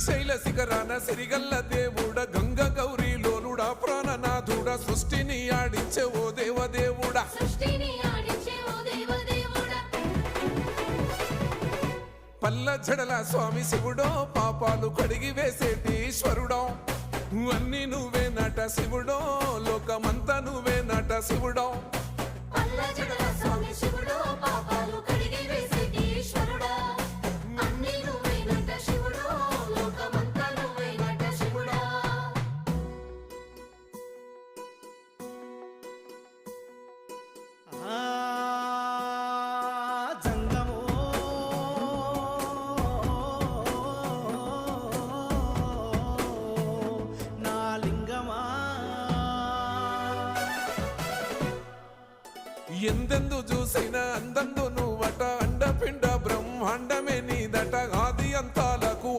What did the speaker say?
శ్రీశైల శిఖరాన సిరిగల్ల దేవుడ గంగ గౌరీ లోలుడా ప్రాణనాథుడ సృష్టిని ఆడించే ఓ దేవదేవుడా పల్ల జడల స్వామి శివుడో పాపాలు కడిగి వేసేటి ఈశ్వరుడో అన్ని నువ్వే నట శివుడో లోకమంతా నువ్వే నట శివుడో ఎందెందు చూసిన అందందు